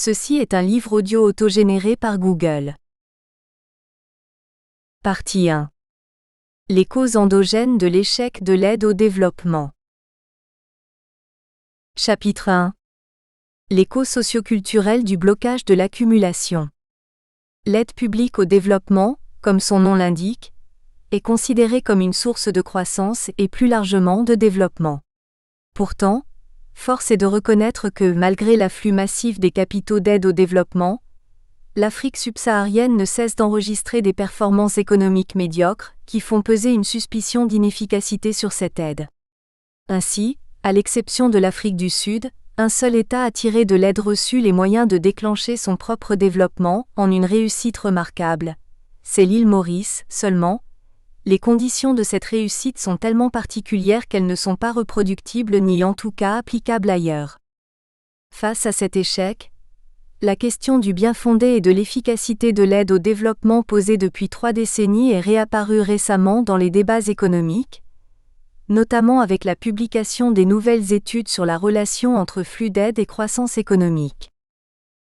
Ceci est un livre audio autogénéré par Google. Partie 1. Les causes endogènes de l'échec de l'aide au développement. Chapitre 1. Les causes socioculturelles du blocage de l'accumulation. L'aide publique au développement, comme son nom l'indique, est considérée comme une source de croissance et plus largement de développement. Pourtant, force est de reconnaître que, malgré l'afflux massif des capitaux d'aide au développement, l'Afrique subsaharienne ne cesse d'enregistrer des performances économiques médiocres qui font peser une suspicion d'inefficacité sur cette aide. Ainsi, à l'exception de l'Afrique du Sud, un seul État a tiré de l'aide reçue les moyens de déclencher son propre développement en une réussite remarquable. C'est l'île Maurice, seulement. Les conditions de cette réussite sont tellement particulières qu'elles ne sont pas reproductibles ni en tout cas applicables ailleurs. Face à cet échec, la question du bien fondé et de l'efficacité de l'aide au développement posée depuis 3 décennies est réapparue récemment dans les débats économiques, notamment avec la publication des nouvelles études sur la relation entre flux d'aide et croissance économique.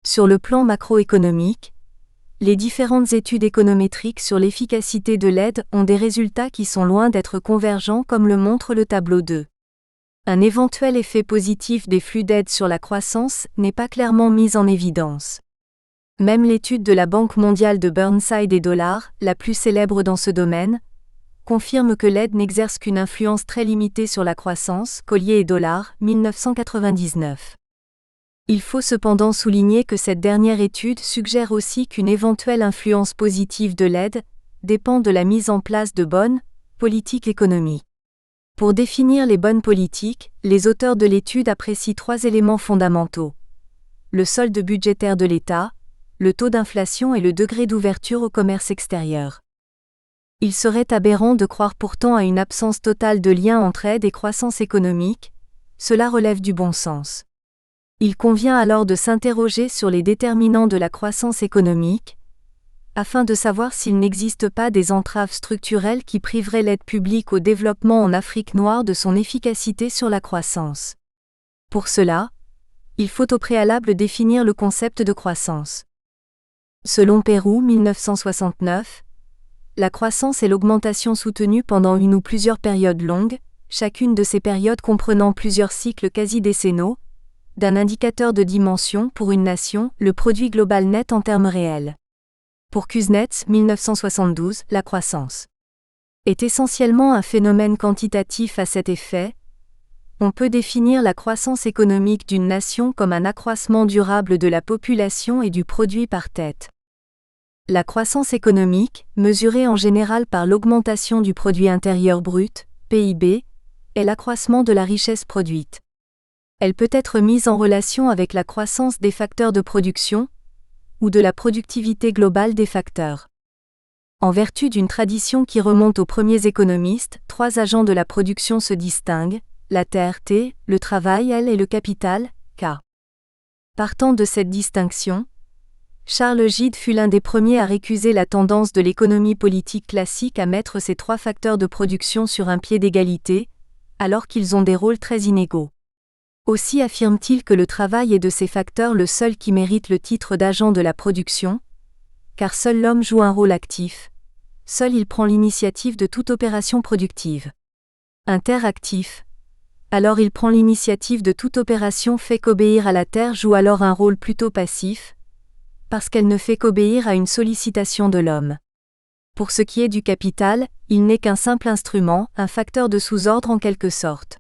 Sur le plan macroéconomique, les différentes études économétriques sur l'efficacité de l'aide ont des résultats qui sont loin d'être convergents comme le montre le tableau 2. Un éventuel effet positif des flux d'aide sur la croissance n'est pas clairement mis en évidence. Même l'étude de la Banque mondiale de Burnside et Dollars, la plus célèbre dans ce domaine, confirme que l'aide n'exerce qu'une influence très limitée sur la croissance. Collier et Dollars, 1999. Il faut cependant souligner que cette dernière étude suggère aussi qu'une éventuelle influence positive de l'aide dépend de la mise en place de bonnes politiques économiques. Pour définir les bonnes politiques, les auteurs de l'étude apprécient 3 éléments fondamentaux: le solde budgétaire de l'État, le taux d'inflation et le degré d'ouverture au commerce extérieur. Il serait aberrant de croire pourtant à une absence totale de lien entre aide et croissance économique, cela relève du bon sens. Il convient alors de s'interroger sur les déterminants de la croissance économique, afin de savoir s'il n'existe pas des entraves structurelles qui priveraient l'aide publique au développement en Afrique noire de son efficacité sur la croissance. Pour cela, il faut au préalable définir le concept de croissance. Selon Pérou, 1969, la croissance est l'augmentation soutenue pendant une ou plusieurs périodes longues, chacune de ces périodes comprenant plusieurs cycles quasi décennaux, d'un indicateur de dimension pour une nation, le produit global net en termes réels. Pour Kuznets, 1972, la croissance est essentiellement un phénomène quantitatif à cet effet. On peut définir la croissance économique d'une nation comme un accroissement durable de la population et du produit par tête. La croissance économique, mesurée en général par l'augmentation du produit intérieur brut, PIB, est l'accroissement de la richesse produite. Elle peut être mise en relation avec la croissance des facteurs de production, ou de la productivité globale des facteurs. En vertu d'une tradition qui remonte aux premiers économistes, 3 agents de la production se distinguent, la terre T, le travail L et le capital K. Partant de cette distinction, Charles Gide fut l'un des premiers à récuser la tendance de l'économie politique classique à mettre ces 3 facteurs de production sur un pied d'égalité, alors qu'ils ont des rôles très inégaux. Aussi affirme-t-il que le travail est de ces facteurs le seul qui mérite le titre d'agent de la production, car seul l'homme joue un rôle actif, seul il prend l'initiative de toute opération productive. Un terre actif, alors il prend l'initiative de toute opération fait qu'obéir à la terre joue alors un rôle plutôt passif, parce qu'elle ne fait qu'obéir à une sollicitation de l'homme. Pour ce qui est du capital, il n'est qu'un simple instrument, un facteur de sous-ordre en quelque sorte.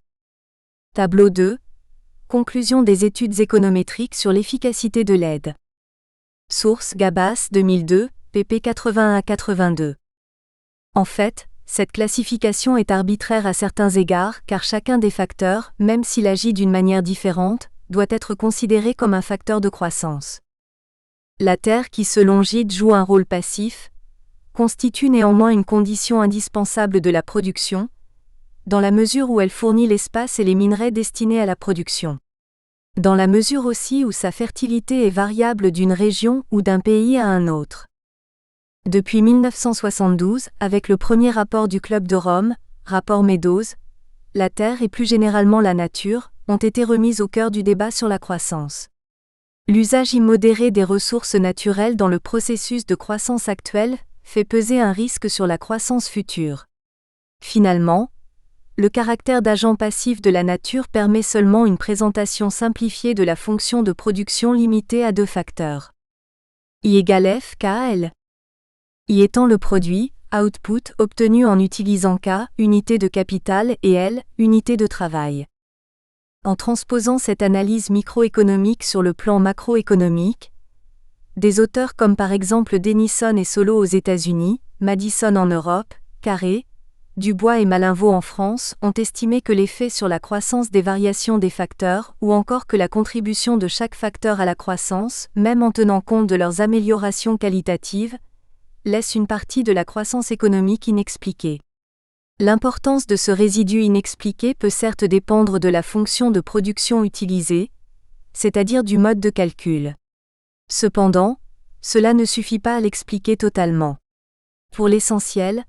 Tableau 2. Conclusion des études économétriques sur l'efficacité de l'aide. Source Gabas 2002, pp 81 à 82. En fait, cette classification est arbitraire à certains égards car chacun des facteurs, même s'il agit d'une manière différente, doit être considéré comme un facteur de croissance. La terre qui selon Gide joue un rôle passif, constitue néanmoins une condition indispensable de la production, dans la mesure où elle fournit l'espace et les minerais destinés à la production. Dans la mesure aussi où sa fertilité est variable d'une région ou d'un pays à un autre. Depuis 1972, avec le premier rapport du Club de Rome, rapport Meadows, la Terre et plus généralement la nature, ont été remises au cœur du débat sur la croissance. L'usage immodéré des ressources naturelles dans le processus de croissance actuel fait peser un risque sur la croissance future. Finalement, le caractère d'agent passif de la nature permet seulement une présentation simplifiée de la fonction de production limitée à deux facteurs. I égale F KL. I étant le produit, output, obtenu en utilisant K, unité de capital, et L, unité de travail. En transposant cette analyse microéconomique sur le plan macroéconomique, des auteurs comme par exemple Denison et Solo aux États-Unis, Madison en Europe, Carré, Dubois et Malinvaud en France ont estimé que l'effet sur la croissance des variations des facteurs, ou encore que la contribution de chaque facteur à la croissance, même en tenant compte de leurs améliorations qualitatives, laisse une partie de la croissance économique inexpliquée. L'importance de ce résidu inexpliqué peut certes dépendre de la fonction de production utilisée, c'est-à-dire du mode de calcul. Cependant, cela ne suffit pas à l'expliquer totalement. Pour l'essentiel,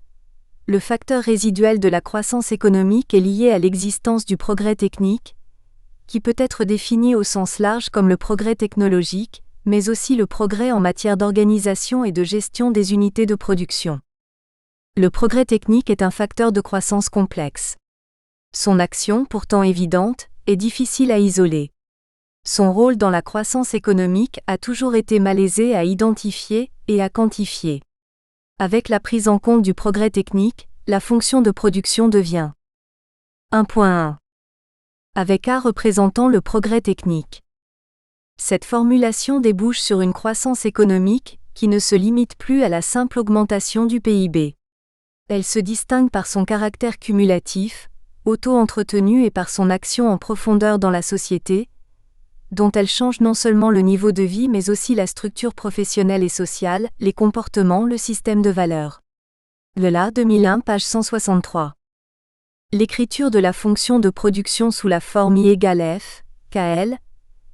le facteur résiduel de la croissance économique est lié à l'existence du progrès technique, qui peut être défini au sens large comme le progrès technologique, mais aussi le progrès en matière d'organisation et de gestion des unités de production. Le progrès technique est un facteur de croissance complexe. Son action, pourtant évidente, est difficile à isoler. Son rôle dans la croissance économique a toujours été malaisé à identifier et à quantifier. Avec la prise en compte du progrès technique, la fonction de production devient 1.1. Avec A représentant le progrès technique. Cette formulation débouche sur une croissance économique qui ne se limite plus à la simple augmentation du PIB. Elle se distingue par son caractère cumulatif, auto-entretenu et par son action en profondeur dans la société, dont elle change non seulement le niveau de vie mais aussi la structure professionnelle et sociale, les comportements, le système de valeurs. Lela 2001 page 163. L'écriture de la fonction de production sous la forme I égale F, KL,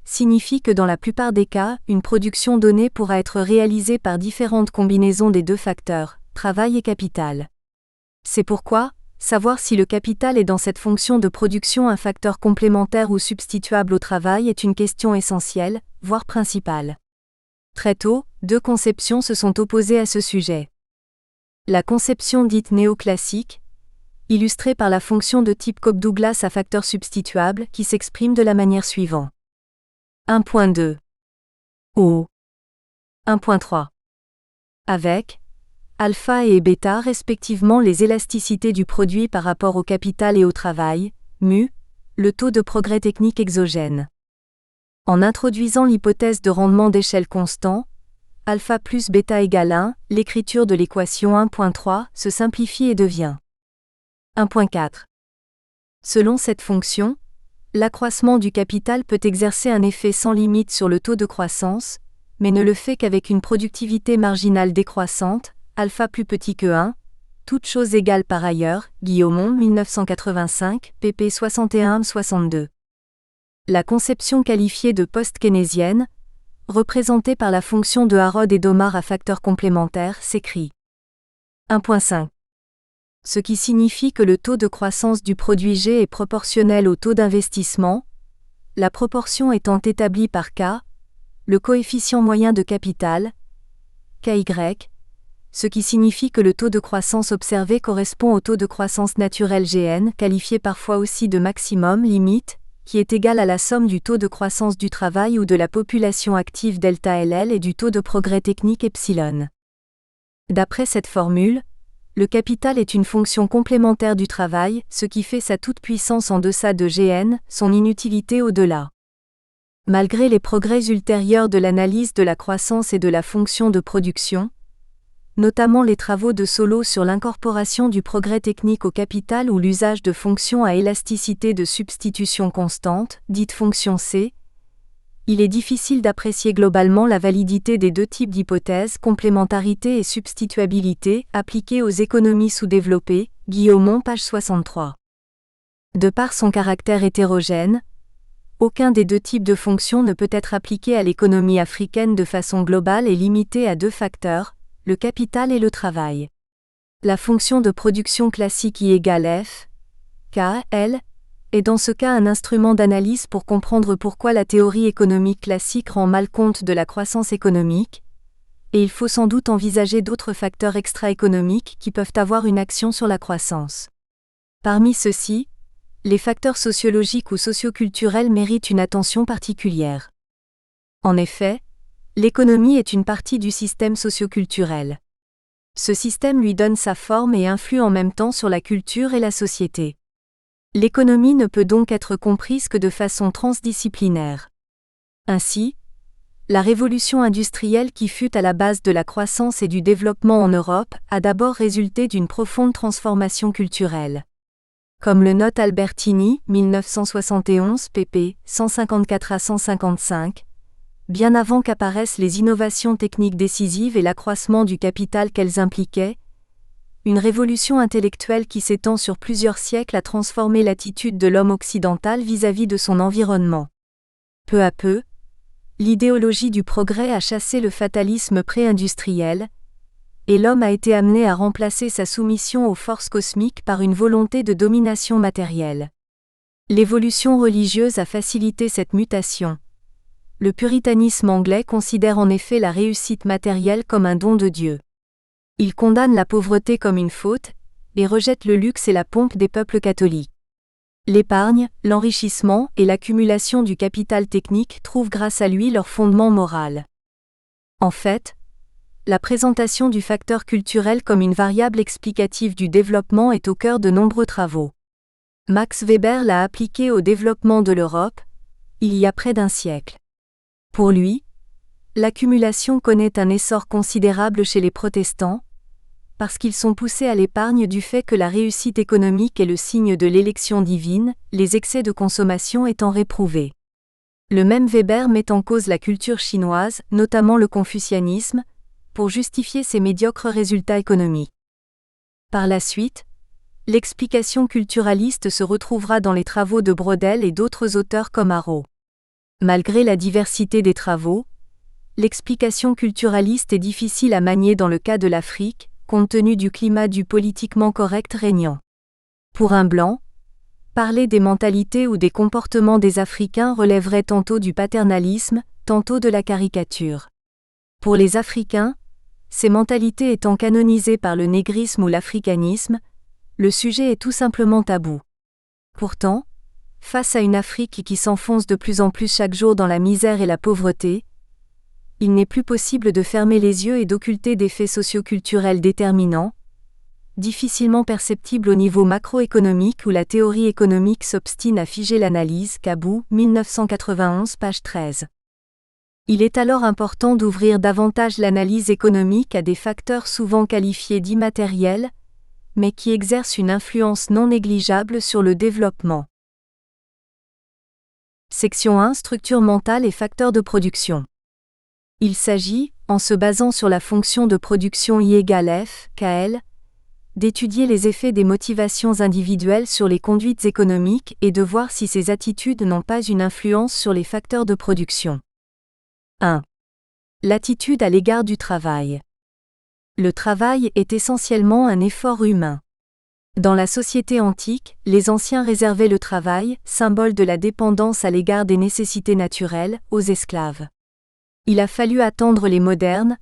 signifie que dans la plupart des cas, une production donnée pourra être réalisée par différentes combinaisons des deux facteurs, travail et capital. C'est pourquoi, savoir si le capital est dans cette fonction de production un facteur complémentaire ou substituable au travail est une question essentielle, voire principale. Très tôt, deux conceptions se sont opposées à ce sujet. La conception dite néoclassique, illustrée par la fonction de type Cobb-Douglas à facteur substituable qui s'exprime de la manière suivante. 1.2 O 1.3 avec alpha et bêta respectivement les élasticités du produit par rapport au capital et au travail, mu, le taux de progrès technique exogène. En introduisant l'hypothèse de rendement d'échelle constant, alpha plus bêta égale 1, l'écriture de l'équation 1.3 se simplifie et devient 1.4. Selon cette fonction, l'accroissement du capital peut exercer un effet sans limite sur le taux de croissance, mais ne le fait qu'avec une productivité marginale décroissante, alpha plus petit que 1, toutes choses égales par ailleurs, Guillaumont 1985, pp 61-62. La conception qualifiée de post-keynésienne, représentée par la fonction de Harrod et d'Omar à facteurs complémentaires, s'écrit 1.5. Ce qui signifie que le taux de croissance du produit G est proportionnel au taux d'investissement, la proportion étant établie par K, le coefficient moyen de capital, KY, ce qui signifie que le taux de croissance observé correspond au taux de croissance naturel Gn, qualifié parfois aussi de maximum limite, qui est égal à la somme du taux de croissance du travail ou de la population active ΔLL et du taux de progrès technique epsilon. D'après cette formule, le capital est une fonction complémentaire du travail, ce qui fait sa toute-puissance en deçà de Gn, son inutilité au-delà. Malgré les progrès ultérieurs de l'analyse de la croissance et de la fonction de production, notamment les travaux de Solo sur l'incorporation du progrès technique au capital ou l'usage de fonctions à élasticité de substitution constante, dite fonction C, il est difficile d'apprécier globalement la validité des deux types d'hypothèses, complémentarité et substituabilité, appliquées aux économies sous-développées, Guillaumont page 63. De par son caractère hétérogène, aucun des deux types de fonctions ne peut être appliqué à l'économie africaine de façon globale et limitée à deux facteurs, le capital et le travail. La fonction de production classique I égale F, K, L, est dans ce cas un instrument d'analyse pour comprendre pourquoi la théorie économique classique rend mal compte de la croissance économique, et il faut sans doute envisager d'autres facteurs extra-économiques qui peuvent avoir une action sur la croissance. Parmi ceux-ci, les facteurs sociologiques ou socioculturels méritent une attention particulière. En effet, l'économie est une partie du système socioculturel. Ce système lui donne sa forme et influe en même temps sur la culture et la société. L'économie ne peut donc être comprise que de façon transdisciplinaire. Ainsi, la révolution industrielle qui fut à la base de la croissance et du développement en Europe a d'abord résulté d'une profonde transformation culturelle. Comme le note Albertini, 1971 pp. 154 à 155, bien avant qu'apparaissent les innovations techniques décisives et l'accroissement du capital qu'elles impliquaient, une révolution intellectuelle qui s'étend sur plusieurs siècles a transformé l'attitude de l'homme occidental vis-à-vis de son environnement. Peu à peu, l'idéologie du progrès a chassé le fatalisme pré-industriel, et l'homme a été amené à remplacer sa soumission aux forces cosmiques par une volonté de domination matérielle. L'évolution religieuse a facilité cette mutation. Le puritanisme anglais considère en effet la réussite matérielle comme un don de Dieu. Il condamne la pauvreté comme une faute, et rejette le luxe et la pompe des peuples catholiques. L'épargne, l'enrichissement et l'accumulation du capital technique trouvent grâce à lui leur fondement moral. En fait, la présentation du facteur culturel comme une variable explicative du développement est au cœur de nombreux travaux. Max Weber l'a appliqué au développement de l'Europe, il y a près d'un siècle. Pour lui, l'accumulation connaît un essor considérable chez les protestants, parce qu'ils sont poussés à l'épargne du fait que la réussite économique est le signe de l'élection divine, les excès de consommation étant réprouvés. Le même Weber met en cause la culture chinoise, notamment le confucianisme, pour justifier ses médiocres résultats économiques. Par la suite, l'explication culturaliste se retrouvera dans les travaux de Braudel et d'autres auteurs comme Arrow. Malgré la diversité des travaux, l'explication culturaliste est difficile à manier dans le cas de l'Afrique, compte tenu du climat du politiquement correct régnant. Pour un blanc, parler des mentalités ou des comportements des Africains relèverait tantôt du paternalisme, tantôt de la caricature. Pour les Africains, ces mentalités étant canonisées par le négrisme ou l'africanisme, le sujet est tout simplement tabou. Pourtant, face à une Afrique qui s'enfonce de plus en plus chaque jour dans la misère et la pauvreté, il n'est plus possible de fermer les yeux et d'occulter des faits socioculturels déterminants, difficilement perceptibles au niveau macroéconomique où la théorie économique s'obstine à figer l'analyse. Kabou, 1991, page 13. Il est alors important d'ouvrir davantage l'analyse économique à des facteurs souvent qualifiés d'immatériels, mais qui exercent une influence non négligeable sur le développement. Section 1 Structure mentale et facteurs de production. Il s'agit, en se basant sur la fonction de production I égale F, KL, d'étudier les effets des motivations individuelles sur les conduites économiques et de voir si ces attitudes n'ont pas une influence sur les facteurs de production. 1. L'attitude à l'égard du travail. Le travail est essentiellement un effort humain. Dans la société antique, les anciens réservaient le travail, symbole de la dépendance à l'égard des nécessités naturelles, aux esclaves. Il a fallu attendre les modernes,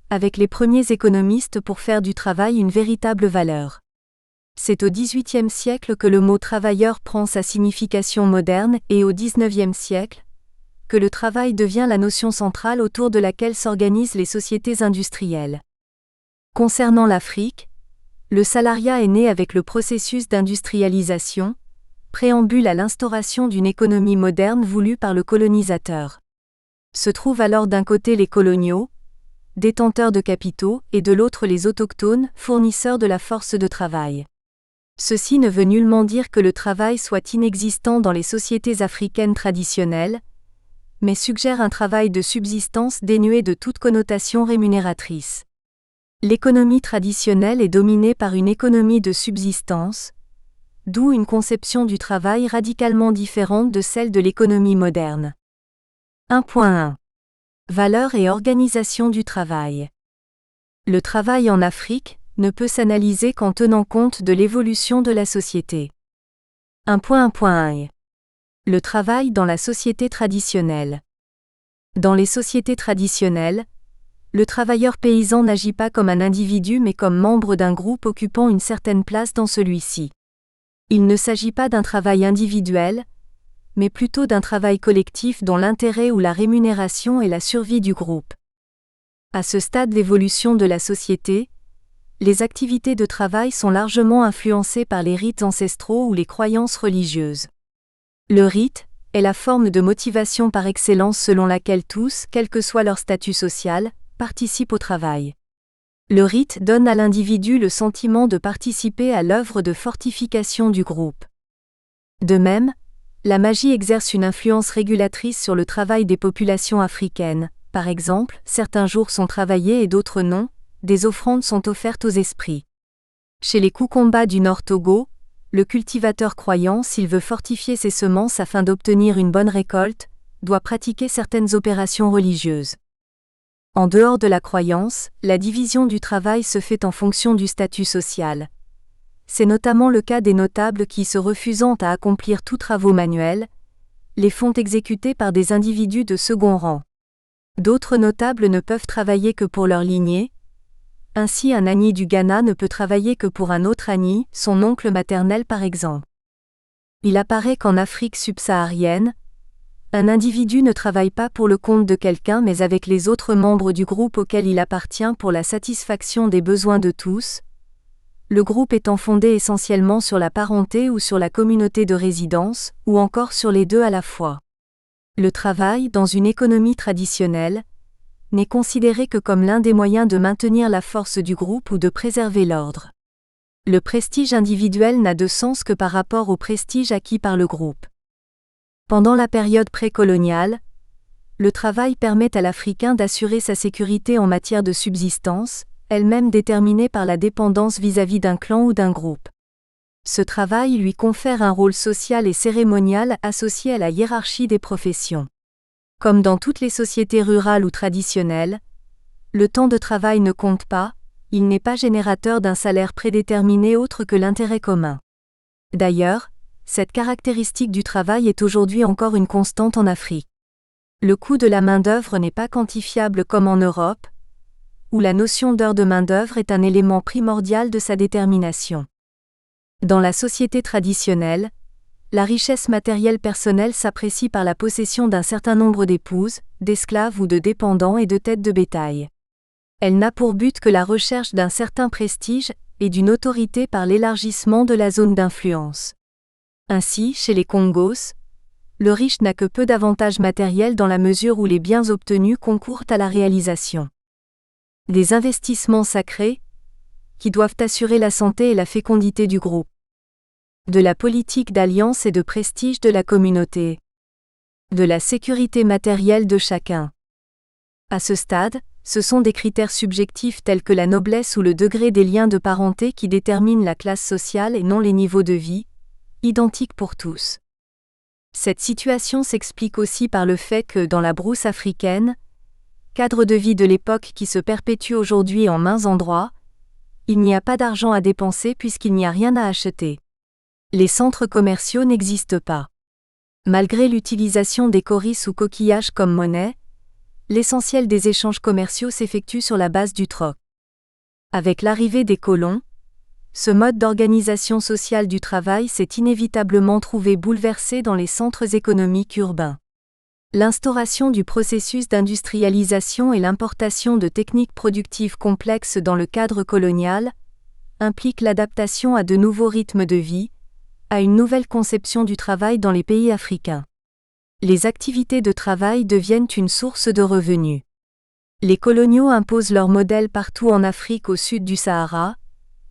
avec les premiers économistes pour faire du travail une véritable valeur. C'est au XVIIIe siècle que le mot travailleur prend sa signification moderne et au XIXe siècle, que le travail devient la notion centrale autour de laquelle s'organisent les sociétés industrielles. Concernant l'Afrique, le salariat est né avec le processus d'industrialisation, préambule à l'instauration d'une économie moderne voulue par le colonisateur. Se trouvent alors d'un côté les coloniaux, détenteurs de capitaux, et de l'autre les autochtones, fournisseurs de la force de travail. Ceci ne veut nullement dire que le travail soit inexistant dans les sociétés africaines traditionnelles, mais suggère un travail de subsistance dénué de toute connotation rémunératrice. L'économie traditionnelle est dominée par une économie de subsistance, d'où une conception du travail radicalement différente de celle de l'économie moderne. 1.1. Valeur et organisation du travail. Le travail en Afrique ne peut s'analyser qu'en tenant compte de l'évolution de la société. 1.1. Le travail dans la société traditionnelle. Dans les sociétés traditionnelles, le travailleur paysan n'agit pas comme un individu mais comme membre d'un groupe occupant une certaine place dans celui-ci. Il ne s'agit pas d'un travail individuel, mais plutôt d'un travail collectif dont l'intérêt ou la rémunération est la survie du groupe. À ce stade de l'évolution de la société, les activités de travail sont largement influencées par les rites ancestraux ou les croyances religieuses. Le rite est la forme de motivation par excellence selon laquelle tous, quel que soit leur statut social, participent au travail. Le rite donne à l'individu le sentiment de participer à l'œuvre de fortification du groupe. De même, la magie exerce une influence régulatrice sur le travail des populations africaines. Par exemple, certains jours sont travaillés et d'autres non, des offrandes sont offertes aux esprits. Chez les Kukumba du Nord Togo, le cultivateur croyant, s'il veut fortifier ses semences afin d'obtenir une bonne récolte, doit pratiquer certaines opérations religieuses. En dehors de la croyance, la division du travail se fait en fonction du statut social. C'est notamment le cas des notables qui, se refusant à accomplir tous travaux manuels, les font exécuter par des individus de second rang. D'autres notables ne peuvent travailler que pour leur lignée. Ainsi, un Agni du Ghana ne peut travailler que pour un autre Agni, son oncle maternel par exemple. Il apparaît qu'en Afrique subsaharienne, un individu ne travaille pas pour le compte de quelqu'un mais avec les autres membres du groupe auquel il appartient pour la satisfaction des besoins de tous, le groupe étant fondé essentiellement sur la parenté ou sur la communauté de résidence, ou encore sur les deux à la fois. Le travail, dans une économie traditionnelle, n'est considéré que comme l'un des moyens de maintenir la force du groupe ou de préserver l'ordre. Le prestige individuel n'a de sens que par rapport au prestige acquis par le groupe. Pendant la période précoloniale, le travail permet à l'Africain d'assurer sa sécurité en matière de subsistance, elle-même déterminée par la dépendance vis-à-vis d'un clan ou d'un groupe. Ce travail lui confère un rôle social et cérémonial associé à la hiérarchie des professions. Comme dans toutes les sociétés rurales ou traditionnelles, le temps de travail ne compte pas, il n'est pas générateur d'un salaire prédéterminé autre que l'intérêt commun. D'ailleurs, cette caractéristique du travail est aujourd'hui encore une constante en Afrique. Le coût de la main-d'œuvre n'est pas quantifiable comme en Europe, où la notion d'heure de main-d'œuvre est un élément primordial de sa détermination. Dans la société traditionnelle, la richesse matérielle personnelle s'apprécie par la possession d'un certain nombre d'épouses, d'esclaves ou de dépendants et de têtes de bétail. Elle n'a pour but que la recherche d'un certain prestige et d'une autorité par l'élargissement de la zone d'influence. Ainsi, chez les Kongos, le riche n'a que peu d'avantages matériels dans la mesure où les biens obtenus concourent à la réalisation des investissements sacrés, qui doivent assurer la santé et la fécondité du groupe, de la politique d'alliance et de prestige de la communauté, de la sécurité matérielle de chacun. À ce stade, ce sont des critères subjectifs tels que la noblesse ou le degré des liens de parenté qui déterminent la classe sociale et non les niveaux de vie, identiques pour tous. Cette situation s'explique aussi par le fait que dans la brousse africaine, cadre de vie de l'époque qui se perpétue aujourd'hui en maints endroits, il n'y a pas d'argent à dépenser puisqu'il n'y a rien à acheter. Les centres commerciaux n'existent pas. Malgré l'utilisation des cauris ou coquillages comme monnaie, l'essentiel des échanges commerciaux s'effectue sur la base du troc. Avec l'arrivée des colons, ce mode d'organisation sociale du travail s'est inévitablement trouvé bouleversé dans les centres économiques urbains. L'instauration du processus d'industrialisation et l'importation de techniques productives complexes dans le cadre colonial impliquent l'adaptation à de nouveaux rythmes de vie, à une nouvelle conception du travail dans les pays africains. Les activités de travail deviennent une source de revenus. Les coloniaux imposent leur modèle partout en Afrique au sud du Sahara,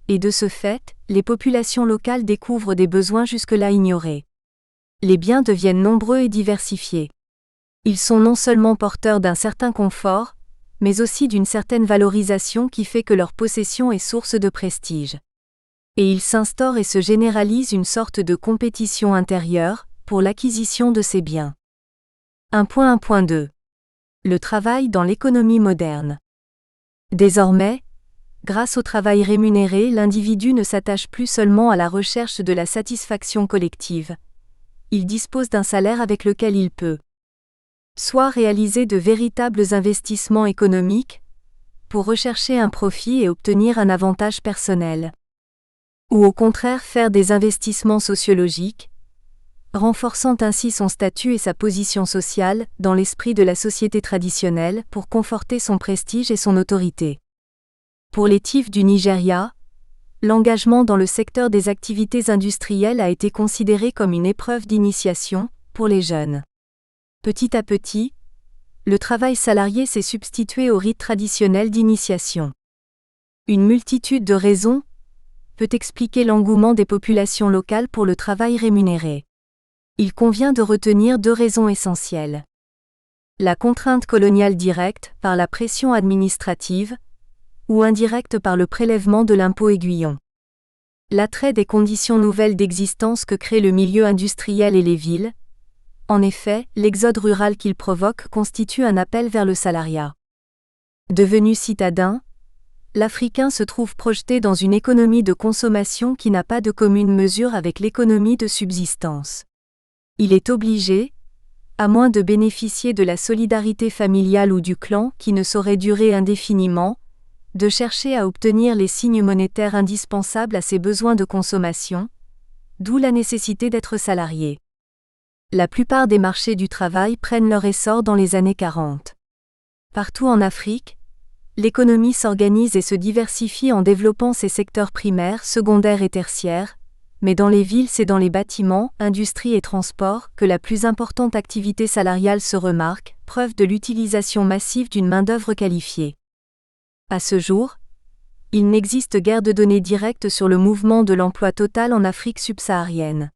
et de ce fait, les populations locales découvrent des besoins jusque-là ignorés. Les biens deviennent nombreux et diversifiés. Ils sont non seulement porteurs d'un certain confort, mais aussi d'une certaine valorisation qui fait que leur possession est source de prestige. Et il s'instaure et se généralise une sorte de compétition intérieure pour l'acquisition de ces biens. 1.1.2. Le travail dans l'économie moderne. Désormais, Grâce au travail rémunéré, l'individu ne s'attache plus seulement à la recherche de la satisfaction collective. Il dispose d'un salaire avec lequel il peut soit réaliser de véritables investissements économiques, pour rechercher un profit et obtenir un avantage personnel, ou au contraire faire des investissements sociologiques, renforçant ainsi son statut et sa position sociale dans l'esprit de la société traditionnelle pour conforter son prestige et son autorité. Pour les TIF du Nigeria, l'engagement dans le secteur des activités industrielles a été considéré comme une épreuve d'initiation pour les jeunes. Petit à petit, le travail salarié s'est substitué au rite traditionnel d'initiation. Une multitude de raisons peut expliquer l'engouement des populations locales pour le travail rémunéré. Il convient de retenir 2 raisons essentielles. La contrainte coloniale directe par la pression administrative, ou indirecte par le prélèvement de l'impôt aiguillon. L'attrait des conditions nouvelles d'existence que crée le milieu industriel et les villes. En effet, l'exode rural qu'il provoque constitue un appel vers le salariat. Devenu citadin, l'Africain se trouve projeté dans une économie de consommation qui n'a pas de commune mesure avec l'économie de subsistance. Il est obligé, à moins de bénéficier de la solidarité familiale ou du clan qui ne saurait durer indéfiniment, de chercher à obtenir les signes monétaires indispensables à ses besoins de consommation, d'où la nécessité d'être salarié. La plupart des marchés du travail prennent leur essor dans les années 40. Partout en Afrique, l'économie s'organise et se diversifie en développant ses secteurs primaires, secondaires et tertiaires, mais dans les villes c'est dans les bâtiments, industries et transports que la plus importante activité salariale se remarque, preuve de l'utilisation massive d'une main-d'œuvre qualifiée. À ce jour, il n'existe guère de données directes sur le mouvement de l'emploi total en Afrique subsaharienne.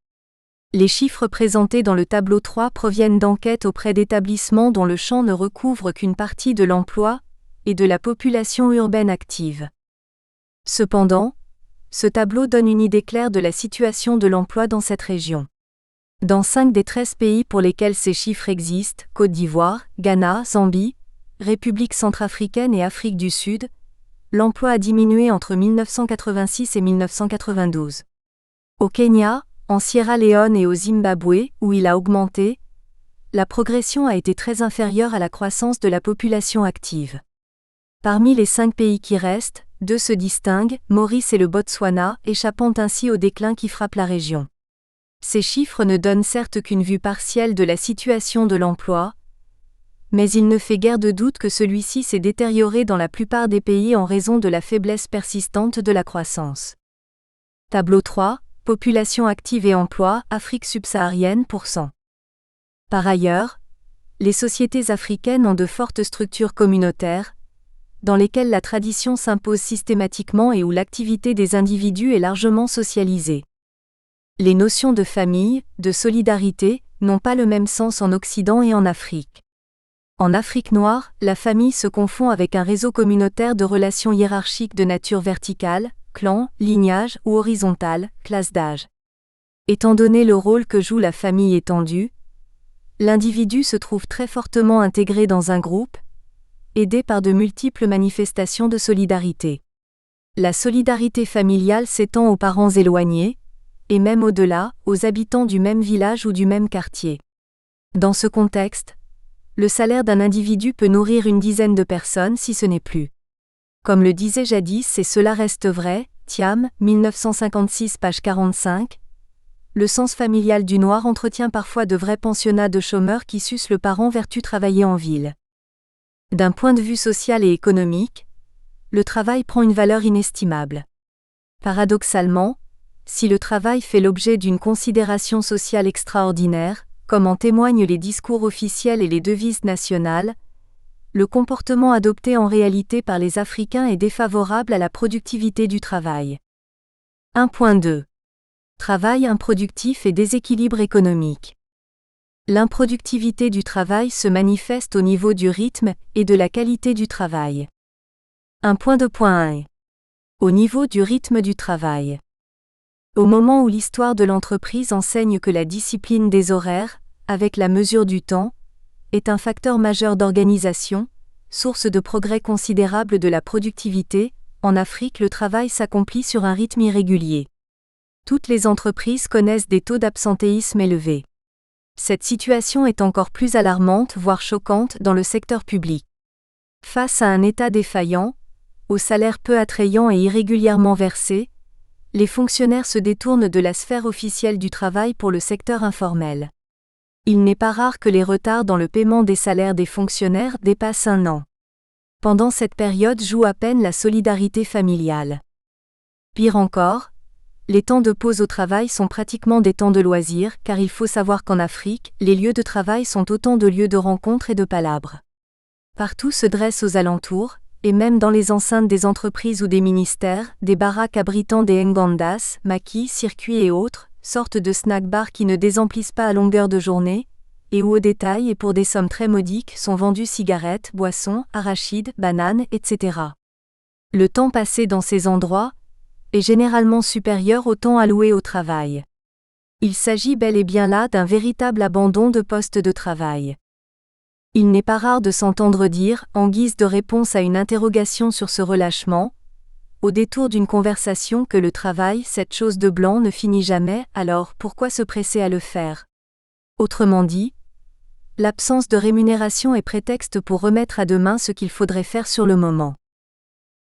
Les chiffres présentés dans le tableau 3 proviennent d'enquêtes auprès d'établissements dont le champ ne recouvre qu'une partie de l'emploi et de la population urbaine active. Cependant, ce tableau donne une idée claire de la situation de l'emploi dans cette région. Dans 5 des 13 pays pour lesquels ces chiffres existent, Côte d'Ivoire, Ghana, Zambie, République centrafricaine et Afrique du Sud, l'emploi a diminué entre 1986 et 1992. Au Kenya, en Sierra Leone et au Zimbabwe, où il a augmenté, la progression a été très inférieure à la croissance de la population active. Parmi les 5 pays qui restent, 2 se distinguent, Maurice et le Botswana, échappant ainsi au déclin qui frappe la région. Ces chiffres ne donnent certes qu'une vue partielle de la situation de l'emploi, mais il ne fait guère de doute que celui-ci s'est détérioré dans la plupart des pays en raison de la faiblesse persistante de la croissance. Tableau 3, population active et emploi, Afrique subsaharienne %. Par ailleurs, les sociétés africaines ont de fortes structures communautaires, dans lesquelles la tradition s'impose systématiquement et où l'activité des individus est largement socialisée. Les notions de famille, de solidarité, n'ont pas le même sens en Occident et en Afrique. En Afrique noire, la famille se confond avec un réseau communautaire de relations hiérarchiques de nature verticale, clan, lignage ou horizontale, classe d'âge. Étant donné le rôle que joue la famille étendue, l'individu se trouve très fortement intégré dans un groupe, aidé par de multiples manifestations de solidarité. La solidarité familiale s'étend aux parents éloignés, et même au-delà, aux habitants du même village ou du même quartier. Dans ce contexte, le salaire d'un individu peut nourrir une dizaine de personnes si ce n'est plus. Comme le disait jadis et cela reste vrai, Thiam, 1956 page 45, le sens familial du noir entretient parfois de vrais pensionnats de chômeurs qui sucent le parent vertu travailler en ville. D'un point de vue social et économique, le travail prend une valeur inestimable. Paradoxalement, si le travail fait l'objet d'une considération sociale extraordinaire, comme en témoignent les discours officiels et les devises nationales, le comportement adopté en réalité par les Africains est défavorable à la productivité du travail. 1.2. Travail improductif et déséquilibre économique. L'improductivité du travail se manifeste au niveau du rythme et de la qualité du travail. 1.2.1. Au niveau du rythme du travail. Au moment où l'histoire de l'entreprise enseigne que la discipline des horaires, avec la mesure du temps, est un facteur majeur d'organisation, source de progrès considérable de la productivité, En Afrique, le travail s'accomplit sur un rythme irrégulier. Toutes les entreprises connaissent des taux d'absentéisme élevés. Cette situation est encore plus alarmante, voire choquante, dans le secteur public. Face à un État défaillant, aux salaires peu attrayants et irrégulièrement versés, les fonctionnaires se détournent de la sphère officielle du travail pour le secteur informel. Il n'est pas rare que les retards dans le paiement des salaires des fonctionnaires dépassent 1 an. Pendant cette période joue à peine la solidarité familiale. Pire encore, les temps de pause au travail sont pratiquement des temps de loisirs, car il faut savoir qu'en Afrique, les lieux de travail sont autant de lieux de rencontre et de palabres. Partout se dressent aux alentours, et même dans les enceintes des entreprises ou des ministères, des baraques abritant des ngandas, maquis, circuits et autres, sortes de snack-bars qui ne désemplissent pas à longueur de journée, et où au détail et pour des sommes très modiques sont vendues cigarettes, boissons, arachides, bananes, etc. Le temps passé dans ces endroits est généralement supérieur au temps alloué au travail. Il s'agit bel et bien là d'un véritable abandon de poste de travail. Il n'est pas rare de s'entendre dire, en guise de réponse à une interrogation sur ce relâchement, au détour d'une conversation, que le travail, cette chose de blanc, ne finit jamais, alors pourquoi se presser à le faire? Autrement dit, l'absence de rémunération est prétexte pour remettre à demain ce qu'il faudrait faire sur le moment.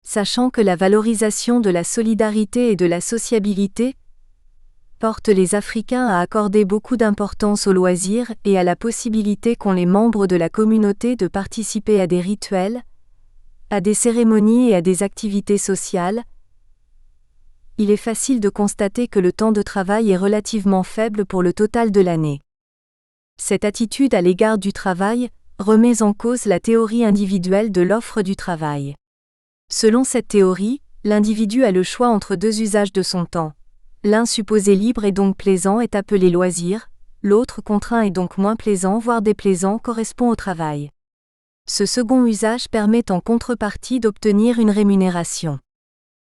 Sachant que la valorisation de la solidarité et de la sociabilité porte les Africains à accorder beaucoup d'importance aux loisirs et à la possibilité qu'ont les membres de la communauté de participer à des rituels, à des cérémonies et à des activités sociales, il est facile de constater que le temps de travail est relativement faible pour le total de l'année. Cette attitude à l'égard du travail remet en cause la théorie individuelle de l'offre du travail. Selon cette théorie, l'individu a le choix entre 2 usages de son temps. L'un supposé libre et donc plaisant est appelé loisir, l'autre contraint et donc moins plaisant voire déplaisant correspond au travail. Ce second usage permet en contrepartie d'obtenir une rémunération.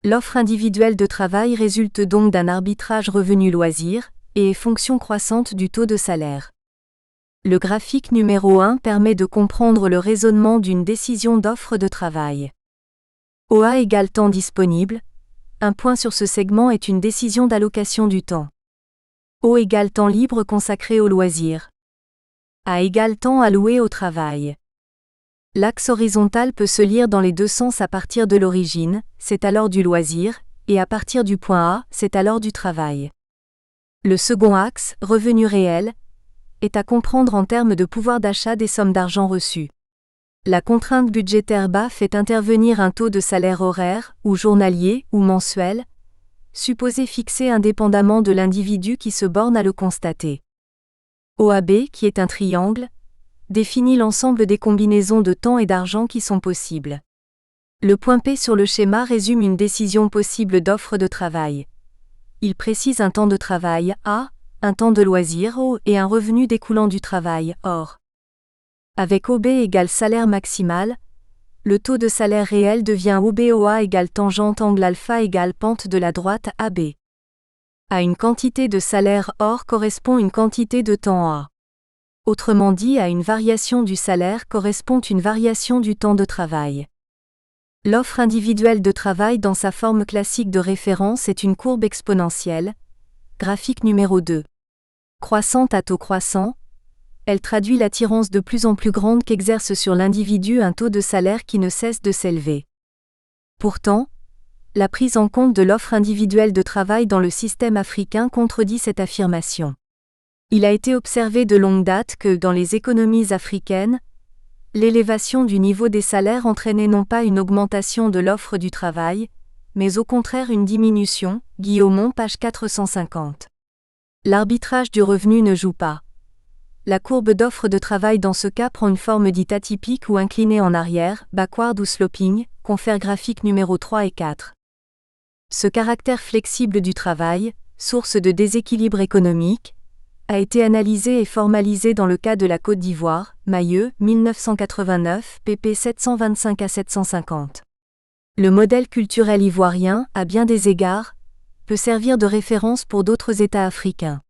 L'offre individuelle de travail résulte donc d'un arbitrage revenu-loisir et est fonction croissante du taux de salaire. Le graphique numéro 1 permet de comprendre le raisonnement d'une décision d'offre de travail. OA égale temps disponible. Un point sur ce segment est une décision d'allocation du temps. O égale temps libre consacré au loisir. A égale temps alloué au travail. L'axe horizontal peut se lire dans les 2 sens à partir de l'origine, c'est alors du loisir, et à partir du point A, c'est alors du travail. Le second axe, revenu réel, est à comprendre en termes de pouvoir d'achat des sommes d'argent reçues. La contrainte budgétaire bas fait intervenir un taux de salaire horaire, ou journalier, ou mensuel, supposé fixé indépendamment de l'individu qui se borne à le constater. OAB, qui est un triangle, définit l'ensemble des combinaisons de temps et d'argent qui sont possibles. Le point P sur le schéma résume une décision possible d'offre de travail. Il précise un temps de travail, A, un temps de loisir, O, et un revenu découlant du travail, OR. Avec OB égale salaire maximal, le taux de salaire réel devient OBOA égale tangente angle alpha égale pente de la droite AB. À une quantité de salaire OR correspond une quantité de temps A. Autrement dit, à une variation du salaire correspond une variation du temps de travail. L'offre individuelle de travail dans sa forme classique de référence est une courbe exponentielle, graphique numéro 2. Croissante à taux croissant, elle traduit l'attirance de plus en plus grande qu'exerce sur l'individu un taux de salaire qui ne cesse de s'élever. Pourtant, la prise en compte de l'offre individuelle de travail dans le système africain contredit cette affirmation. Il a été observé de longue date que, dans les économies africaines, l'élévation du niveau des salaires entraînait non pas une augmentation de l'offre du travail, mais au contraire une diminution, Guillaumont, page 450. L'arbitrage du revenu ne joue pas. La courbe d'offre de travail dans ce cas prend une forme dite atypique ou inclinée en arrière, backward ou sloping, confère graphique numéro 3 et 4. Ce caractère flexible du travail, source de déséquilibre économique, a été analysé et formalisé dans le cas de la Côte d'Ivoire, Mailleux, 1989, pp 725 à 750. Le modèle culturel ivoirien, à bien des égards, peut servir de référence pour d'autres États africains.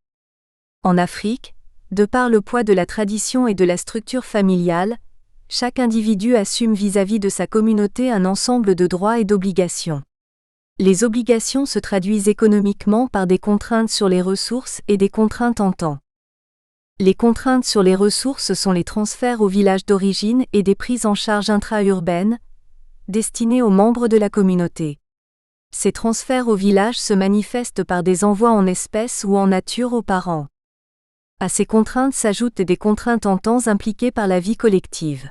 En Afrique, de par le poids de la tradition et de la structure familiale, chaque individu assume vis-à-vis de sa communauté un ensemble de droits et d'obligations. Les obligations se traduisent économiquement par des contraintes sur les ressources et des contraintes en temps. Les contraintes sur les ressources sont les transferts au village d'origine et des prises en charge intra-urbaines, destinées aux membres de la communauté. Ces transferts au village se manifestent par des envois en espèces ou en nature aux parents. À ces contraintes s'ajoutent des contraintes en temps impliquées par la vie collective.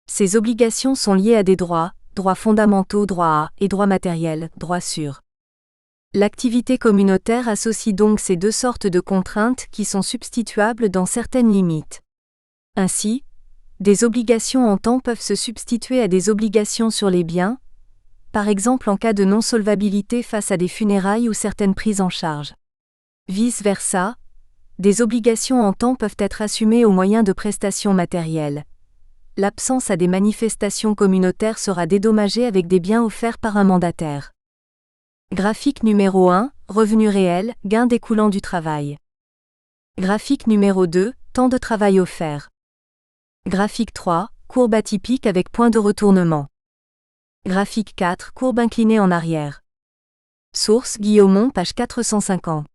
Ces obligations sont liées à des droits fondamentaux, droits et droits matériels, droits sur. L'activité communautaire associe donc ces deux sortes de contraintes qui sont substituables dans certaines limites. Ainsi, des obligations en temps peuvent se substituer à des obligations sur les biens, par exemple en cas de non-solvabilité face à des funérailles ou certaines prises en charge. Vice-versa, des obligations en temps peuvent être assumées au moyen de prestations matérielles. L'absence à des manifestations communautaires sera dédommagée avec des biens offerts par un mandataire. Graphique numéro 1, revenu réel, gain découlant du travail. Graphique numéro 2, temps de travail offert. Graphique 3, courbe atypique avec point de retournement. Graphique 4, courbe inclinée en arrière. Source Guillaumont, page 450.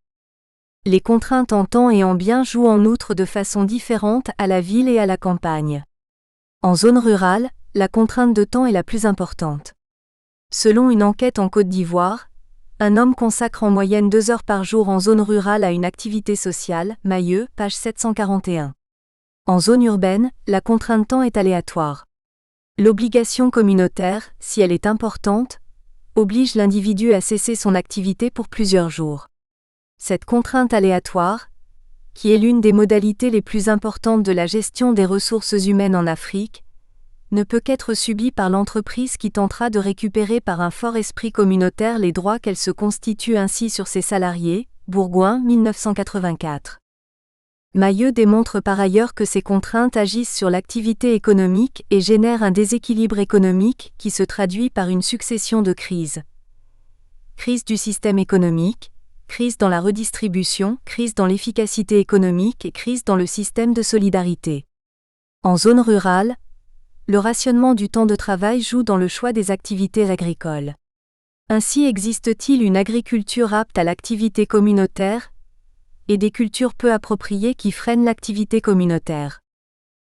Les contraintes en temps et en biens jouent en outre de façon différente à la ville et à la campagne. En zone rurale, la contrainte de temps est la plus importante. Selon une enquête en Côte d'Ivoire, un homme consacre en moyenne 2 heures par jour en zone rurale à une activité sociale, Mailleux, page 741. En zone urbaine, la contrainte temps est aléatoire. L'obligation communautaire, si elle est importante, oblige l'individu à cesser son activité pour plusieurs jours. Cette contrainte aléatoire, qui est l'une des modalités les plus importantes de la gestion des ressources humaines en Afrique, ne peut qu'être subie par l'entreprise qui tentera de récupérer par un fort esprit communautaire les droits qu'elle se constitue ainsi sur ses salariés. Bourgoin, 1984. Mailleux démontre par ailleurs que ces contraintes agissent sur l'activité économique et génèrent un déséquilibre économique qui se traduit par une succession de crises. Crise du système économique, crise dans la redistribution, crise dans l'efficacité économique et crise dans le système de solidarité. En zone rurale, le rationnement du temps de travail joue dans le choix des activités agricoles. Ainsi existe-t-il une agriculture apte à l'activité communautaire et des cultures peu appropriées qui freinent l'activité communautaire.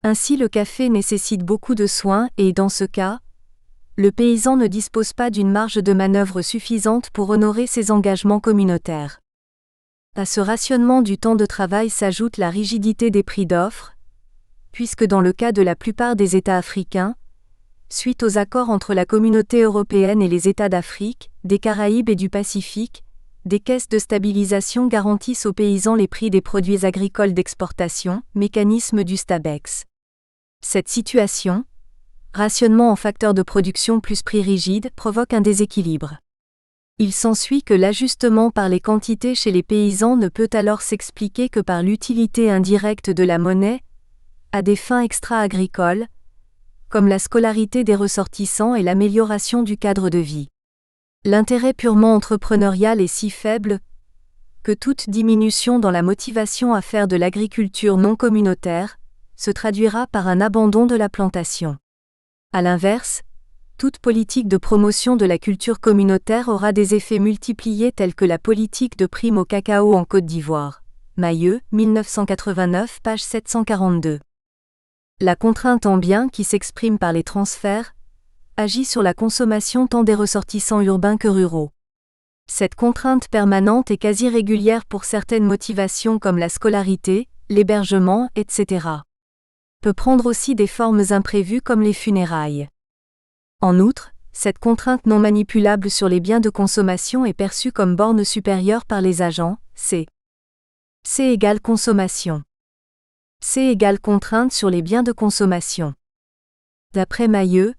Ainsi le café nécessite beaucoup de soins et, dans ce cas, le paysan ne dispose pas d'une marge de manœuvre suffisante pour honorer ses engagements communautaires. À ce rationnement du temps de travail s'ajoute la rigidité des prix d'offre, puisque dans le cas de la plupart des États africains, suite aux accords entre la communauté européenne et les États d'Afrique, des Caraïbes et du Pacifique, des caisses de stabilisation garantissent aux paysans les prix des produits agricoles d'exportation, mécanisme du STABEX. Cette situation, rationnement en facteurs de production plus prix rigides, provoque un déséquilibre. Il s'ensuit que l'ajustement par les quantités chez les paysans ne peut alors s'expliquer que par l'utilité indirecte de la monnaie, à des fins extra-agricoles, comme la scolarité des ressortissants et l'amélioration du cadre de vie. L'intérêt purement entrepreneurial est si faible que toute diminution dans la motivation à faire de l'agriculture non communautaire se traduira par un abandon de la plantation. À l'inverse, toute politique de promotion de la culture communautaire aura des effets multipliés tels que la politique de prime au cacao en Côte d'Ivoire. Mailleux, 1989, page 742. La contrainte en biens qui s'exprime par les transferts agit sur la consommation tant des ressortissants urbains que ruraux. Cette contrainte permanente est quasi régulière pour certaines motivations comme la scolarité, l'hébergement, etc. Peut prendre aussi des formes imprévues comme les funérailles. En outre, cette contrainte non manipulable sur les biens de consommation est perçue comme borne supérieure par les agents. C égale consommation. C égale contrainte sur les biens de consommation. D'après Mailleux,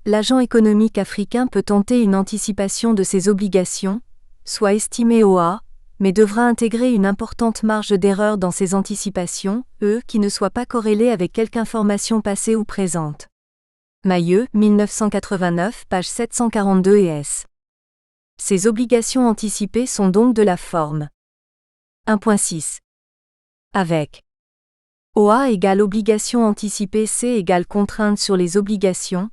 l'agent économique africain peut tenter une anticipation de ses obligations, soit estimée au A, mais devra intégrer une importante marge d'erreur dans ses anticipations, qui ne soit pas corrélée avec quelque information passée ou présente. Mailleux, 1989, page 742 et S. Ces obligations anticipées sont donc de la forme 1.6. Avec OA égale obligation anticipée, C égale contrainte sur les obligations,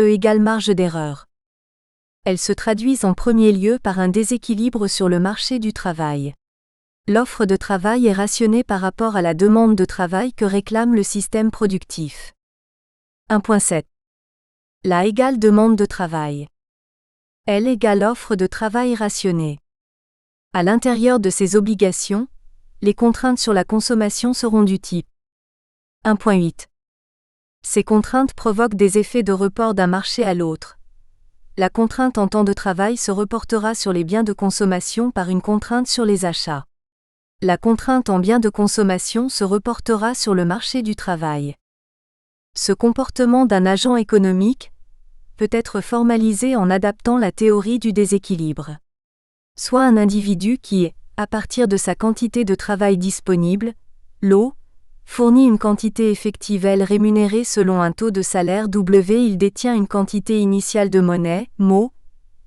E égale marge d'erreur. Elles se traduisent en premier lieu par un déséquilibre sur le marché du travail. L'offre de travail est rationnée par rapport à la demande de travail que réclame le système productif. 1.7. La égale demande de travail. L égale offre de travail rationnée. À l'intérieur de ces obligations, les contraintes sur la consommation seront du type 1.8. Ces contraintes provoquent des effets de report d'un marché à l'autre. La contrainte en temps de travail se reportera sur les biens de consommation par une contrainte sur les achats. La contrainte en biens de consommation se reportera sur le marché du travail. Ce comportement d'un agent économique peut être formalisé en adaptant la théorie du déséquilibre. Soit un individu qui, à partir de sa quantité de travail disponible, l'O, fournit une quantité effective L rémunérée selon un taux de salaire W, il détient une quantité initiale de monnaie, MO,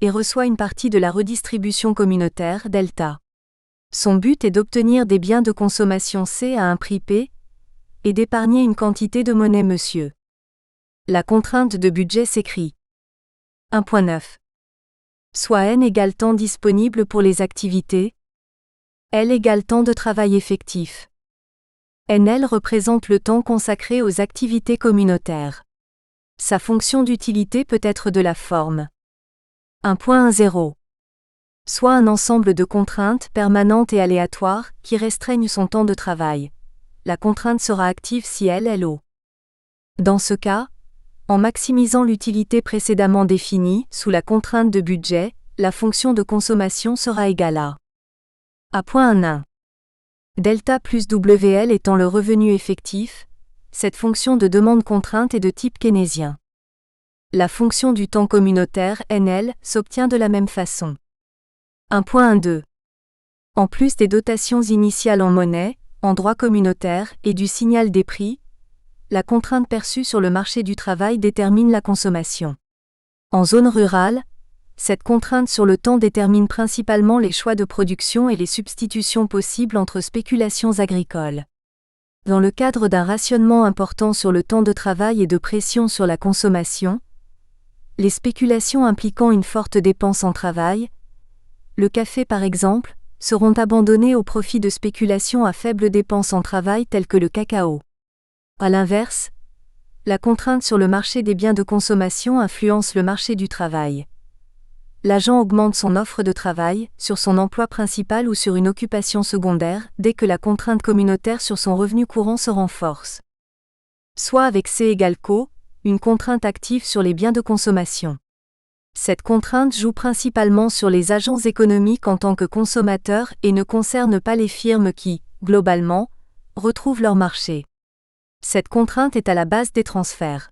et reçoit une partie de la redistribution communautaire, delta. Son but est d'obtenir des biens de consommation C à un prix P, et d'épargner une quantité de monnaie monsieur. La contrainte de budget s'écrit 1.9. Soit N égale temps disponible pour les activités, L égale temps de travail effectif. NL représente le temps consacré aux activités communautaires. Sa fonction d'utilité peut être de la forme 1.10. Soit un ensemble de contraintes permanentes et aléatoires qui restreignent son temps de travail. La contrainte sera active si elle est LO. Dans ce cas, en maximisant l'utilité précédemment définie sous la contrainte de budget, la fonction de consommation sera égale à A.1. Delta plus WL étant le revenu effectif, cette fonction de demande contrainte est de type keynésien. La fonction du temps communautaire NL s'obtient de la même façon. 1.12. En plus des dotations initiales en monnaie, en droit communautaire et du signal des prix, la contrainte perçue sur le marché du travail détermine la consommation. En zone rurale, cette contrainte sur le temps détermine principalement les choix de production et les substitutions possibles entre spéculations agricoles. Dans le cadre d'un rationnement important sur le temps de travail et de pression sur la consommation, les spéculations impliquant une forte dépense en travail, le café par exemple, seront abandonnées au profit de spéculations à faible dépense en travail telles que le cacao. À l'inverse, la contrainte sur le marché des biens de consommation influence le marché du travail. L'agent augmente son offre de travail, sur son emploi principal ou sur une occupation secondaire, dès que la contrainte communautaire sur son revenu courant se renforce. Soit avec C égale CO, une contrainte active sur les biens de consommation. Cette contrainte joue principalement sur les agents économiques en tant que consommateurs et ne concerne pas les firmes qui, globalement, retrouvent leur marché. Cette contrainte est à la base des transferts.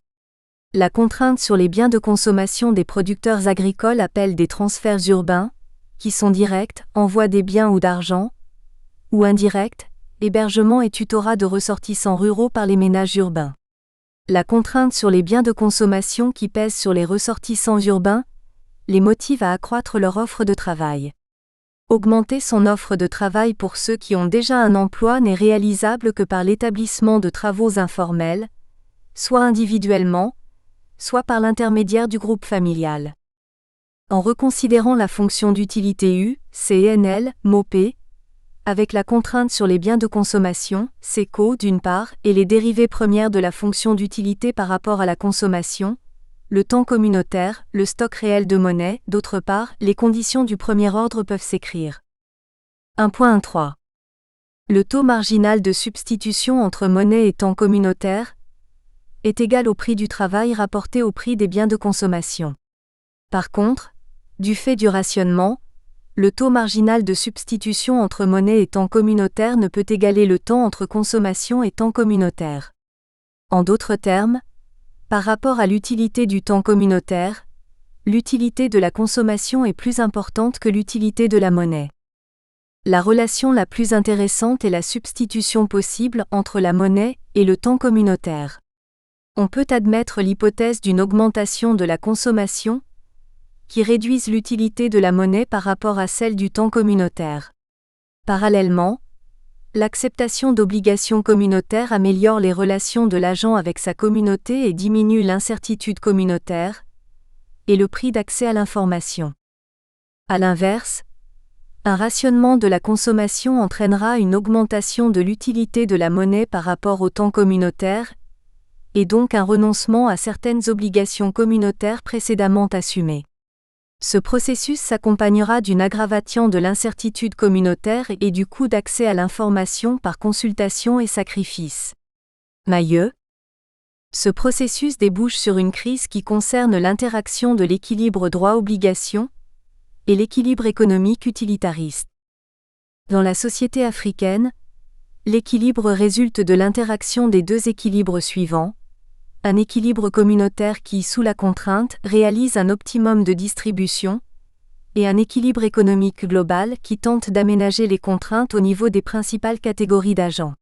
La contrainte sur les biens de consommation des producteurs agricoles appelle des transferts urbains, qui sont directs, envoi des biens ou d'argent, ou indirects, hébergement et tutorat de ressortissants ruraux par les ménages urbains. La contrainte sur les biens de consommation qui pèse sur les ressortissants urbains les motive à accroître leur offre de travail. Augmenter son offre de travail pour ceux qui ont déjà un emploi n'est réalisable que par l'établissement de travaux informels, soit individuellement, soit par l'intermédiaire du groupe familial. En reconsidérant la fonction d'utilité U, CNL, MOP, avec la contrainte sur les biens de consommation, CECO d'une part, et les dérivées premières de la fonction d'utilité par rapport à la consommation, le temps communautaire, le stock réel de monnaie, d'autre part, les conditions du premier ordre peuvent s'écrire. 1.13. Le taux marginal de substitution entre monnaie et temps communautaire est égal au prix du travail rapporté au prix des biens de consommation. Par contre, du fait du rationnement, le taux marginal de substitution entre monnaie et temps communautaire ne peut égaler le temps entre consommation et temps communautaire. En d'autres termes, par rapport à l'utilité du temps communautaire, l'utilité de la consommation est plus importante que l'utilité de la monnaie. La relation la plus intéressante est la substitution possible entre la monnaie et le temps communautaire. On peut admettre l'hypothèse d'une augmentation de la consommation qui réduise l'utilité de la monnaie par rapport à celle du temps communautaire. Parallèlement, L'acceptation d'obligations communautaires améliore les relations de l'agent avec sa communauté et diminue l'incertitude communautaire et le prix d'accès à l'information. À l'inverse, un rationnement de la consommation entraînera une augmentation de l'utilité de la monnaie par rapport au temps communautaire, et donc un renoncement à certaines obligations communautaires précédemment assumées. Ce processus s'accompagnera d'une aggravation de l'incertitude communautaire et du coût d'accès à l'information par consultation et sacrifice. Mailleux. Ce processus débouche sur une crise qui concerne l'interaction de l'équilibre droit-obligation et l'équilibre économique utilitariste. Dans la société africaine, l'équilibre résulte de l'interaction des deux équilibres suivants. Un équilibre communautaire qui, sous la contrainte, réalise un optimum de distribution, et un équilibre économique global qui tente d'aménager les contraintes au niveau des principales catégories d'agents.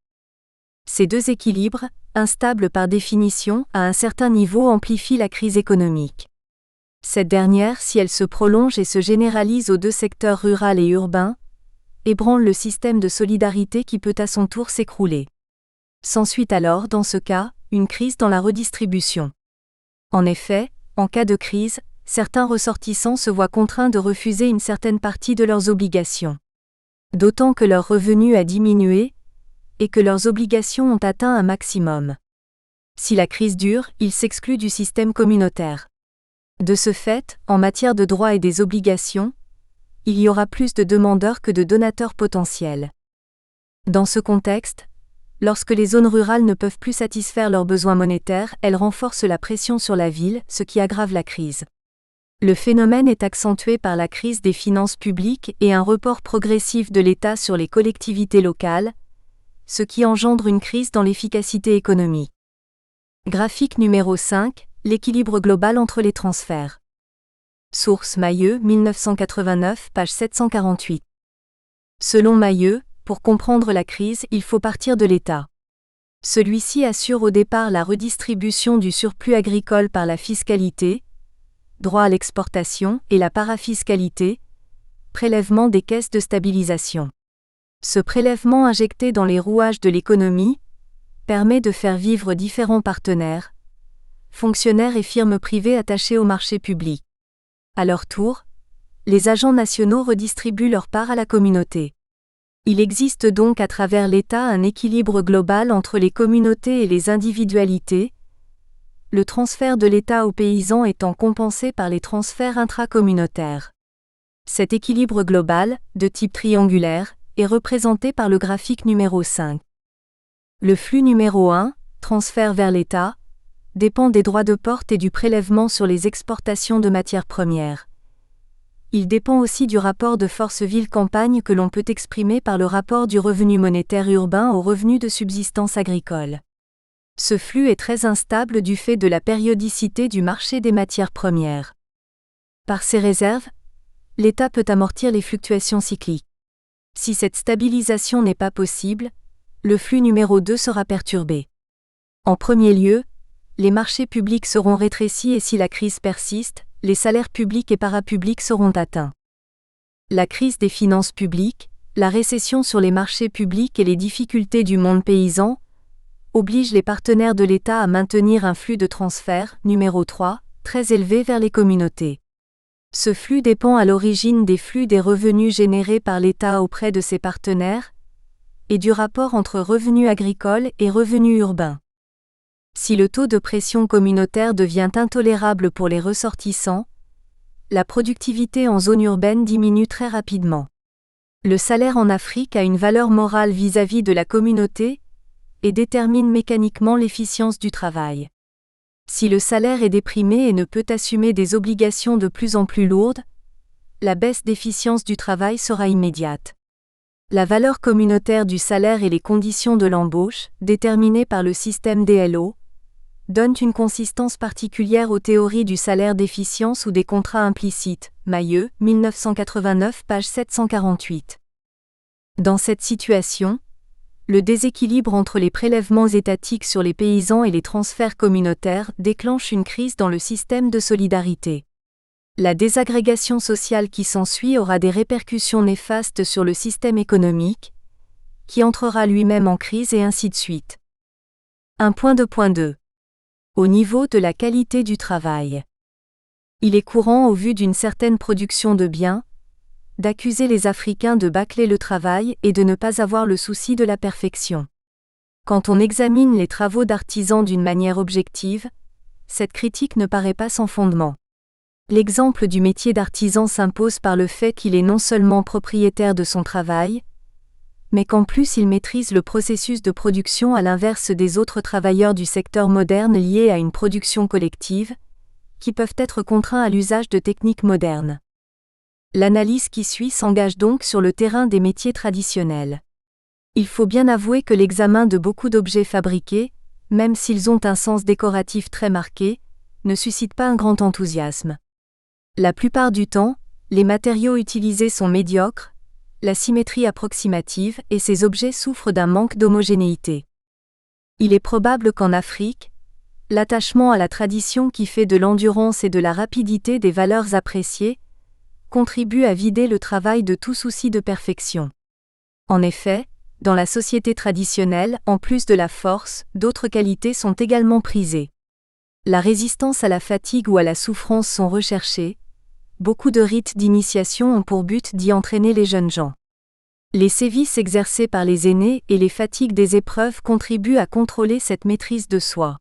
Ces deux équilibres, instables par définition, à un certain niveau amplifient la crise économique. Cette dernière, si elle se prolonge et se généralise aux deux secteurs rural et urbain, ébranle le système de solidarité qui peut à son tour s'écrouler. S'ensuit alors, dans ce cas, une crise dans la redistribution. En effet, en cas de crise, certains ressortissants se voient contraints de refuser une certaine partie de leurs obligations. D'autant que leur revenu a diminué et que leurs obligations ont atteint un maximum. Si la crise dure, ils s'excluent du système communautaire. De ce fait, en matière de droits et des obligations, il y aura plus de demandeurs que de donateurs potentiels. Dans ce contexte, lorsque les zones rurales ne peuvent plus satisfaire leurs besoins monétaires, elles renforcent la pression sur la ville, ce qui aggrave la crise. Le phénomène est accentué par la crise des finances publiques et un report progressif de l'État sur les collectivités locales, ce qui engendre une crise dans l'efficacité économique. Graphique numéro 5, l'équilibre global entre les transferts. Source Mailleux, 1989, page 748. Selon Mailleux, pour comprendre la crise, il faut partir de l'État. Celui-ci assure au départ la redistribution du surplus agricole par la fiscalité, droit à l'exportation, et la parafiscalité, prélèvement des caisses de stabilisation. Ce prélèvement injecté dans les rouages de l'économie permet de faire vivre différents partenaires, fonctionnaires et firmes privées attachés au marché public. À leur tour, les agents nationaux redistribuent leur part à la communauté. Il existe donc à travers l'État un équilibre global entre les communautés et les individualités, le transfert de l'État aux paysans étant compensé par les transferts intracommunautaires. Cet équilibre global, de type triangulaire, est représenté par le graphique numéro 5. Le flux numéro 1, transfert vers l'État, dépend des droits de porte et du prélèvement sur les exportations de matières premières. Il dépend aussi du rapport de force ville-campagne que l'on peut exprimer par le rapport du revenu monétaire urbain au revenu de subsistance agricole. Ce flux est très instable du fait de la périodicité du marché des matières premières. Par ses réserves, l'État peut amortir les fluctuations cycliques. Si cette stabilisation n'est pas possible, le flux numéro 2 sera perturbé. En premier lieu, les marchés publics seront rétrécis et si la crise persiste, les salaires publics et parapublics seront atteints. La crise des finances publiques, la récession sur les marchés publics et les difficultés du monde paysan obligent les partenaires de l'État à maintenir un flux de transfert, numéro 3, très élevé vers les communautés. Ce flux dépend à l'origine des flux des revenus générés par l'État auprès de ses partenaires et du rapport entre revenus agricoles et revenus urbains. Si le taux de pression communautaire devient intolérable pour les ressortissants, la productivité en zone urbaine diminue très rapidement. Le salaire en Afrique a une valeur morale vis-à-vis de la communauté et détermine mécaniquement l'efficience du travail. Si le salaire est déprimé et ne peut assumer des obligations de plus en plus lourdes, la baisse d'efficience du travail sera immédiate. La valeur communautaire du salaire et les conditions de l'embauche, déterminées par le système DLO, donnent une consistance particulière aux théories du salaire d'efficience ou des contrats implicites. Mailleux, 1989, page 748. Dans cette situation, le déséquilibre entre les prélèvements étatiques sur les paysans et les transferts communautaires déclenche une crise dans le système de solidarité. La désagrégation sociale qui s'ensuit aura des répercussions néfastes sur le système économique, qui entrera lui-même en crise et ainsi de suite. 1.2.2. Au niveau de la qualité du travail. Il est courant, au vu d'une certaine production de biens, d'accuser les Africains de bâcler le travail et de ne pas avoir le souci de la perfection. Quand on examine les travaux d'artisans d'une manière objective, cette critique ne paraît pas sans fondement. L'exemple du métier d'artisan s'impose par le fait qu'il est non seulement propriétaire de son travail, mais qu'en plus il maîtrise le processus de production à l'inverse des autres travailleurs du secteur moderne liés à une production collective, qui peuvent être contraints à l'usage de techniques modernes. L'analyse qui suit s'engage donc sur le terrain des métiers traditionnels. Il faut bien avouer que l'examen de beaucoup d'objets fabriqués, même s'ils ont un sens décoratif très marqué, ne suscite pas un grand enthousiasme. La plupart du temps, les matériaux utilisés sont médiocres, la symétrie approximative et ces objets souffrent d'un manque d'homogénéité. Il est probable qu'en Afrique, l'attachement à la tradition qui fait de l'endurance et de la rapidité des valeurs appréciées contribue à vider le travail de tout souci de perfection. En effet, dans la société traditionnelle, en plus de la force, d'autres qualités sont également prisées. La résistance à la fatigue ou à la souffrance sont recherchées. Beaucoup de rites d'initiation ont pour but d'y entraîner les jeunes gens. Les sévices exercés par les aînés et les fatigues des épreuves contribuent à contrôler cette maîtrise de soi.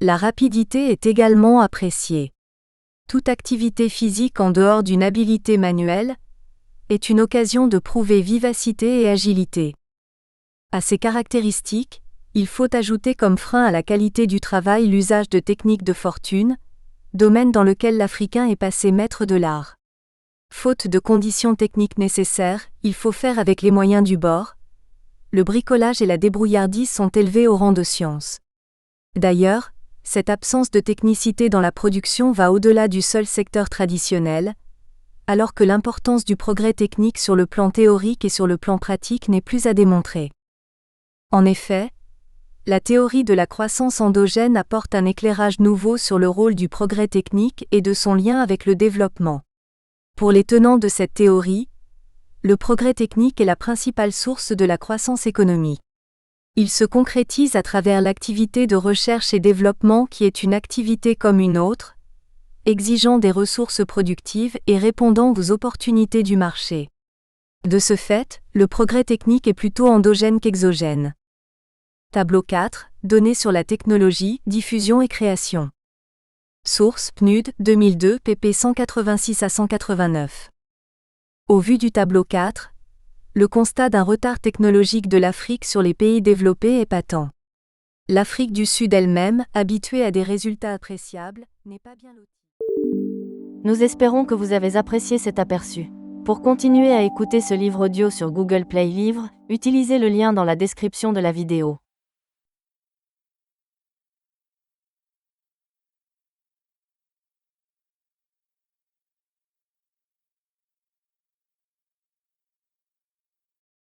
La rapidité est également appréciée. Toute activité physique en dehors d'une habileté manuelle est une occasion de prouver vivacité et agilité. À ces caractéristiques, il faut ajouter comme frein à la qualité du travail l'usage de techniques de fortune, domaine dans lequel l'Africain est passé maître de l'art. Faute de conditions techniques nécessaires, il faut faire avec les moyens du bord. Le bricolage et la débrouillardise sont élevés au rang de science. D'ailleurs, cette absence de technicité dans la production va au-delà du seul secteur traditionnel, alors que l'importance du progrès technique sur le plan théorique et sur le plan pratique n'est plus à démontrer. En effet, la théorie de la croissance endogène apporte un éclairage nouveau sur le rôle du progrès technique et de son lien avec le développement. Pour les tenants de cette théorie, le progrès technique est la principale source de la croissance économique. Il se concrétise à travers l'activité de recherche et développement qui est une activité comme une autre, exigeant des ressources productives et répondant aux opportunités du marché. De ce fait, le progrès technique est plutôt endogène qu'exogène. Tableau 4, données sur la technologie, diffusion et création. Source, PNUD, 2002, pp 186 à 189. Au vu du tableau 4, le constat d'un retard technologique de l'Afrique sur les pays développés est patent. L'Afrique du Sud elle-même, habituée à des résultats appréciables, n'est pas bien lotie. Nous espérons que vous avez apprécié cet aperçu. Pour continuer à écouter ce livre audio sur Google Play Livres, utilisez le lien dans la description de la vidéo.